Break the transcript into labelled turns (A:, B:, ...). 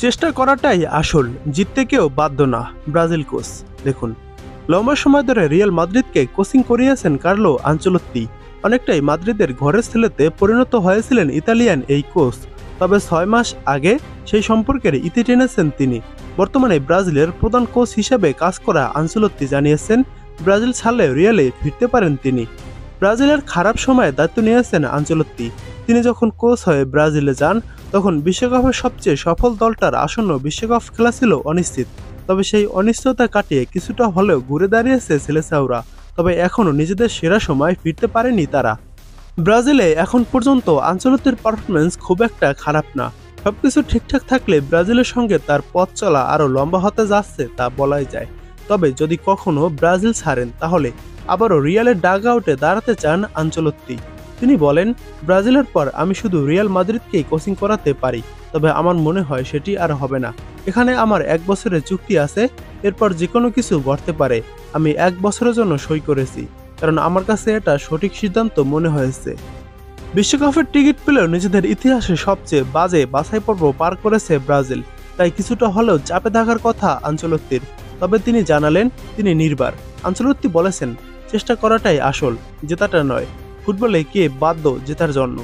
A: চেষ্টা করাটাই আসল, জিততে কেউ বাধ্য না। ব্রাজিল কোচ দেখুন, লম্বা সময় ধরে রিয়াল মাদ্রিদকে কোচিং করিয়েছেন কার্লো আনচেলত্তি। অনেকটাই মাদ্রিদের ঘরের ছেলেতে পরিণত হয়েছিলেন ইতালিয়ান এই কোচ। তবে 6 মাস আগে সেই সম্পর্কের ইতি টেনেছেন তিনি। বর্তমানে ব্রাজিলের প্রধান কোচ হিসেবে কাজ করা আনচেলত্তি জানিয়েছেন, ব্রাজিল ছাড়লে রিয়ালে ফিরতে পারেন তিনি। ব্রাজিলের খারাপ সময়ে দায়িত্ব নিয়েছেন আনচেলত্তি। তিনি যখন কোচ হয়ে ব্রাজিলে যান, তখন বিশ্বকাপের সবচেয়ে সফল দলটার আসন্ন বিশ্বকাপ খেলা ছিল অনিশ্চিত। তবে সেই অনিশ্চয়তা কাটিয়ে কিছুটা হলেও ঘুরে দাঁড়িয়েছে সেলেসাওরা। তবে এখনও নিজেদের সেরা সময় ফিরতে পারেনি তারা। ব্রাজিলে এখন পর্যন্ত আনচেলত্তির পারফরমেন্স খুব একটা খারাপ না। সবকিছু ঠিকঠাক থাকলে ব্রাজিলের সঙ্গে তার পথ চলা আরও লম্বা হতে যাচ্ছে তা বলাই যায়। তবে যদি কখনো ব্রাজিল ছাড়েন, তাহলে আবারও রিয়ালের ডাগ আউটে দাঁড়াতে চান আনচেলত্তি। তিনি বলেন, ব্রাজিলের পর আমি শুধু রিয়াল মাদ্রিদকেই কোচিং করাতে পারি, তবে আমার মনে হয় সেটি আর হবে না। এখানে আমার 1 বছরের চুক্তি আছে, এরপর যে কোনো কিছু ঘটতে পারে। আমি 1 বছরের জন্য সই করেছি, কারণ আমার কাছে এটা সঠিক সিদ্ধান্ত মনে হয়েছে। বিশ্বকাপের টিকিট পেলেও নিজেদের ইতিহাসে সবচেয়ে বাজে বাছাই পর্ব পার করেছে ব্রাজিল, তাই কিছুটা হলেও চাপে থাকার কথা আনচেলত্তির। তবে তিনি জানালেন, তিনি নির্বার। আনচেলত্তি বলেছেন, চেষ্টা করাটাই আসল, জেতাটা নয়। ফুটবলে কে বাধ্য জেতার জন্য?